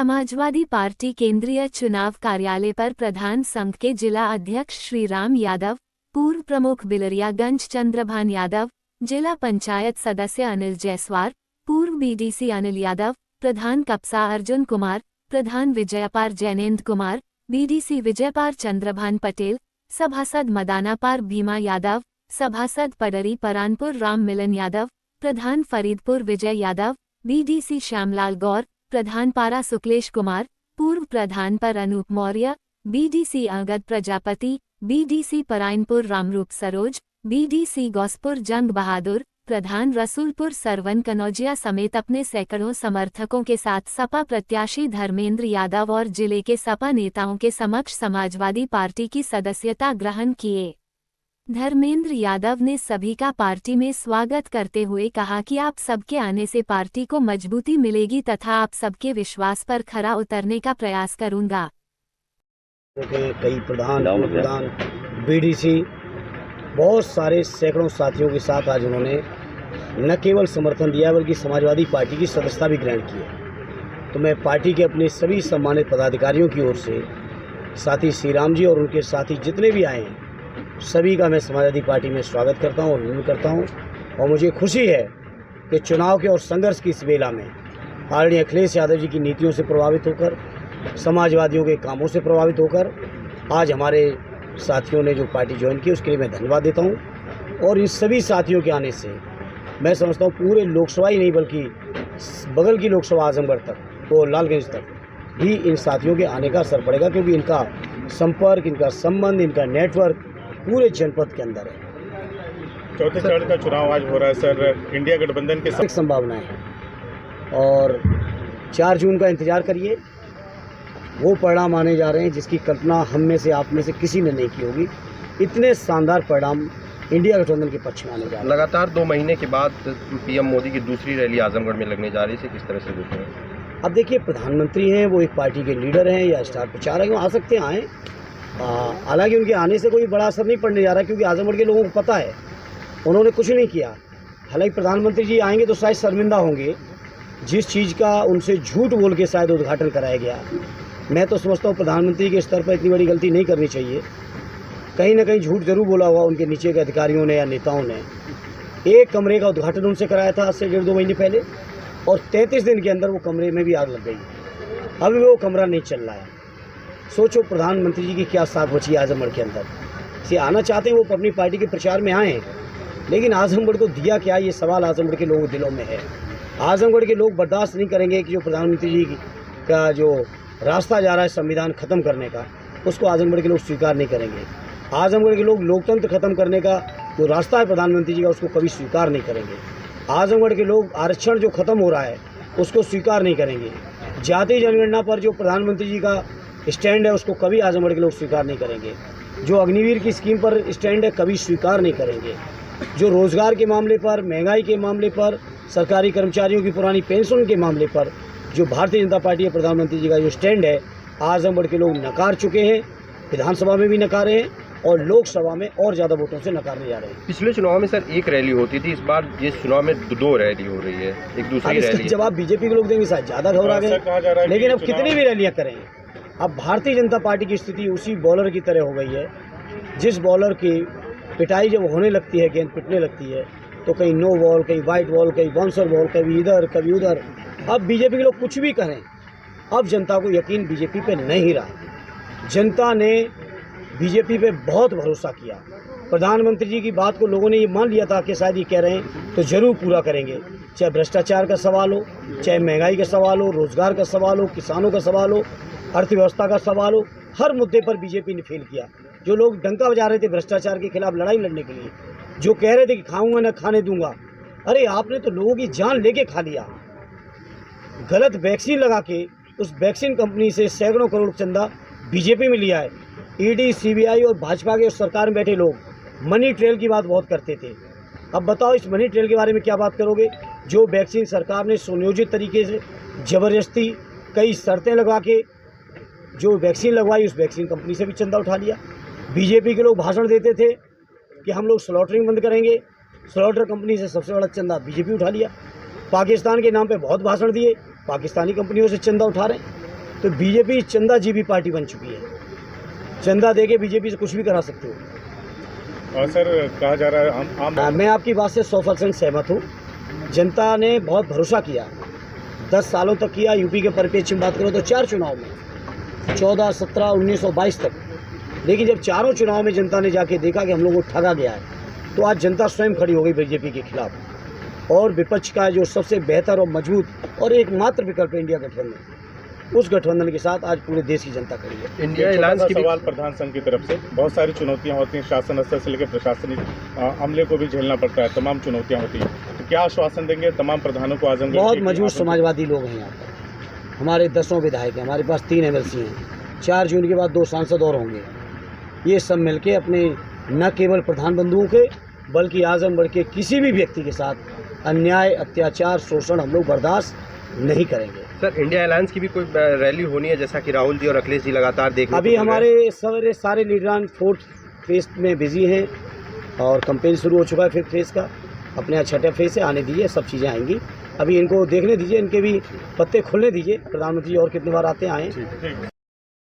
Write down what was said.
Samajwadi party केंद्रीय चुनाव कार्यालय पर प्रधान संघ के जिला अध्यक्ष श्रीराम यादव, पूर्व प्रमुख बिलरियागंज चंद्रभान यादव, जिला पंचायत सदस्य अनिल जैसवार, पूर्व बीडीसी अनिल यादव, प्रधान कप्सा अर्जुन कुमार, प्रधान विजयपार जैनेन्द्र कुमार, बीडीसी विजयपार चंद्रभान पटेल, सभासद मदानापार भीमा यादव, सभासद पडरी परानपुर राम मिलन यादव, प्रधान फरीदपुर विजय यादव, बीडीसी श्यामलाल गौर, प्रधान पारा सुकलेश कुमार, पूर्व प्रधान पर Anoop Maurya, BDC Angad Prajapati, BDC Parayanpur Ramroop Saroj, BDC Gauspur Jang Bahadur, प्रधान रसूलपुर सरवन कनौजिया समेत अपने सैकड़ों समर्थकों के साथ सपा प्रत्याशी धर्मेंद्र यादव और जिले के सपा नेताओं के समक्ष समाजवादी पार्टी की सदस्यता ग्रहण किए। धर्मेंद्र यादव ने सभी का पार्टी में स्वागत करते हुए कहा कि आप सबके आने से पार्टी को मजबूती मिलेगी तथा आप सबके विश्वास पर खरा उतरने का प्रयास करूंगा। कई प्रधान बीडीसी बहुत सारे सैकड़ों साथियों के साथ आज उन्होंने न केवल समर्थन दिया बल्कि समाजवादी पार्टी की सदस्यता भी ग्रहण की है। तो मैं पार्टी के अपने सभी सम्मानित पदाधिकारियों की ओर से साथी श्रीराम जी और उनके साथी जितने भी आए हैं सभी का मैं समाजवादी पार्टी में स्वागत करता हूं और अभिनंदन करता हूं। और मुझे खुशी है कि चुनाव के और संघर्ष की इस बेला में आदरणीय अखिलेश यादव जी की नीतियों से प्रभावित होकर, समाजवादियों के कामों से प्रभावित होकर आज हमारे साथियों ने जो पार्टी ज्वाइन की उसके लिए मैं धन्यवाद देता हूं। और इन सभी साथियों के आने से मैं समझता हूँ पूरे लोकसभा ही नहीं बल्कि बगल की लोकसभा आजमगढ़ तक और लालगंज तक भी इन साथियों के आने का असर पड़ेगा, क्योंकि इनका संपर्क, इनका संबंध, इनका नेटवर्क पूरे जनपद के अंदर है। चौथे चरण का चुनाव आज हो रहा है सर, इंडिया गठबंधन के साथ संभावनाएं हैं और 4 जून का इंतजार करिए। वो परिणाम आने जा रहे हैं जिसकी कल्पना हम में से, आप में से किसी ने नहीं की होगी। इतने शानदार परिणाम इंडिया गठबंधन के पक्ष में आने जा रहे हैं। लगातार 2 महीने के बाद पीएम मोदी की दूसरी रैली आजमगढ़ में लगने जा रही है, किस तरह से देख रहे हैं? अब देखिए, प्रधानमंत्री हैं, वो एक पार्टी के लीडर हैं या स्टार प्रचारक हैं, आ सकते हैं, आएँ। हालांकि उनके आने से कोई बड़ा असर नहीं पड़ने जा रहा, क्योंकि आजमगढ़ के लोगों को पता है उन्होंने कुछ नहीं किया। हालांकि प्रधानमंत्री जी आएंगे तो शायद शर्मिंदा होंगे, जिस चीज़ का उनसे झूठ बोल के शायद उद्घाटन कराया गया। मैं तो समझता हूँ प्रधानमंत्री के स्तर पर इतनी बड़ी गलती नहीं करनी चाहिए। कहीं ना कहीं झूठ जरूर बोला हुआ उनके नीचे के अधिकारियों ने या नेताओं ने। एक कमरे का उद्घाटन उनसे कराया था आज से 1.5-2 महीने पहले, और 33 दिन के अंदर वो कमरे में भी आग लग गई। अभी वो कमरा नहीं चल रहा है। सोचो प्रधानमंत्री जी की क्या साख बची आजमगढ़ के अंदर। से आना चाहते हैं वो अपनी पार्टी के प्रचार में आए, लेकिन आजमगढ़ को दिया क्या, ये सवाल आजमगढ़ के लोगों के दिलों में है। आजमगढ़ के लोग बर्दाश्त नहीं करेंगे कि जो प्रधानमंत्री जी का जो रास्ता जा रहा है संविधान ख़त्म करने का, उसको आजमगढ़ के लोग स्वीकार नहीं करेंगे। आजमगढ़ के लोग लोकतंत्र ख़त्म करने का जो रास्ता है प्रधानमंत्री जी का, उसको कभी स्वीकार नहीं करेंगे। आजमगढ़ के लोग आरक्षण जो ख़त्म हो रहा है उसको स्वीकार नहीं करेंगे। जाति जनगणना पर जो प्रधानमंत्री जी का स्टैंड है उसको कभी आजमगढ़ के लोग स्वीकार नहीं करेंगे। जो अग्निवीर की स्कीम पर स्टैंड है कभी स्वीकार नहीं करेंगे। जो रोज़गार के मामले पर, महंगाई के मामले पर, सरकारी कर्मचारियों की पुरानी पेंशन के मामले पर जो भारतीय जनता पार्टी है प्रधानमंत्री जी का जो स्टैंड है, आजमगढ़ के लोग नकार चुके हैं। विधानसभा में भी नकारे हैं और लोकसभा में और ज़्यादा वोटों से नकारने जा रहे हैं। पिछले चुनाव में सर 1 रैली होती थी, इस बार इस चुनाव में 2 रैली हो रही है, एक दूसरी रैली। जवाब बीजेपी के लोग देंगे, शायद ज़्यादा घबरा गए, लेकिन अब कितनी भी रैलियाँ करेंगे। अब भारतीय जनता पार्टी की स्थिति उसी बॉलर की तरह हो गई है, जिस बॉलर की पिटाई जब होने लगती है, गेंद पिटने लगती है, तो कहीं नो बॉल, कहीं वाइट बॉल, कहीं बाउंसर बॉल, कभी इधर कभी उधर। अब बीजेपी के लोग कुछ भी करें, अब जनता को यकीन बीजेपी पे नहीं रहा। जनता ने बीजेपी पे बहुत भरोसा किया। प्रधानमंत्री जी की बात को लोगों ने ये मान लिया था कि शायद ये कह रहे हैं तो ज़रूर पूरा करेंगे। चाहे भ्रष्टाचार का सवाल हो, चाहे महंगाई का सवाल हो, रोज़गार का सवाल हो, किसानों का सवाल हो, अर्थव्यवस्था का सवाल हो, हर मुद्दे पर बीजेपी ने फेल किया। जो लोग डंका बजा रहे थे भ्रष्टाचार के खिलाफ लड़ाई लड़ने के लिए, जो कह रहे थे कि खाऊंगा ना खाने दूंगा, अरे आपने तो लोगों की जान लेके खा लिया। गलत वैक्सीन लगा के उस वैक्सीन कंपनी से सैकड़ों करोड़ चंदा बीजेपी में लिया है। ईडी, सीबीआई और भाजपा के सरकार में बैठे लोग मनी ट्रेल की बात बहुत करते थे। अब बताओ इस मनी ट्रेल के बारे में क्या बात करोगे? जो वैक्सीन सरकार ने सुनियोजित तरीके से ज़बरदस्ती कई शर्तें लगा के जो वैक्सीन लगवाई, उस वैक्सीन कंपनी से भी चंदा उठा लिया। बीजेपी के लोग भाषण देते थे कि हम लोग स्लॉटरिंग बंद करेंगे, स्लॉटर कंपनी से सबसे बड़ा चंदा बीजेपी उठा लिया। पाकिस्तान के नाम पे बहुत भाषण दिए, पाकिस्तानी कंपनियों से चंदा उठा रहे हैं। तो बीजेपी चंदाजीबी पार्टी बन चुकी है। चंदा दे के बीजेपी से कुछ भी करा सकते हो। और सर कहा जा रहा है मैं आपकी बात से 100% सहमत हूँ। जनता ने बहुत भरोसा किया, 10 सालों तक किया। यूपी के परिप्रेक्ष्य में बात करो तो 4 चुनाव में 14, 17, 19 और 22 तक। लेकिन जब चारों चुनाव में जनता ने जाके देखा कि हम लोगों को ठगा गया है, तो आज जनता स्वयं खड़ी हो गई बीजेपी के खिलाफ। और विपक्ष का जो सबसे बेहतर और मजबूत और एकमात्र विकल्प है इंडिया गठबंधन, उस गठबंधन के साथ आज पूरे देश की जनता खड़ी है। इंडिया एक अलायंस छोटा की सा भी सवाल प्रधान संघ की तरफ से, बहुत सारी चुनौतियां होती हैं, शासन स्तर से लेकर प्रशासनिक अमले को भी झेलना पड़ता है, तमाम चुनौतियां होती हैं, तो क्या आश्वासन देंगे तमाम प्रधानों को आजमगढ़? बहुत मजबूत समाजवादी लोग हैं यहाँ पर। हमारे 10 विधायक हैं, हमारे पास 3 MLC हैं, 4 जून के बाद 2 सांसद और होंगे। ये सब मिलके अपने न केवल प्रधान बंधुओं के बल्कि आजमगढ़ के किसी भी व्यक्ति के साथ अन्याय, अत्याचार, शोषण हम लोग बर्दाश्त नहीं करेंगे। सर, इंडिया अलायंस की भी कोई रैली होनी है, जैसा कि राहुल जी और अखिलेश जी लगातार देखने अभी हमारे सारे लीडरान 4th फेज में बिजी हैं और कैंपेन शुरू हो चुका है 5th फेज का। अपने यहाँ 6ठे फेज से आने दीजिए, सब चीज़ें आएंगी। अभी इनको देखने दीजिए, इनके भी पत्ते खुलने दीजिए। प्रधानमंत्री और कितनी बार आते हैं आएँ।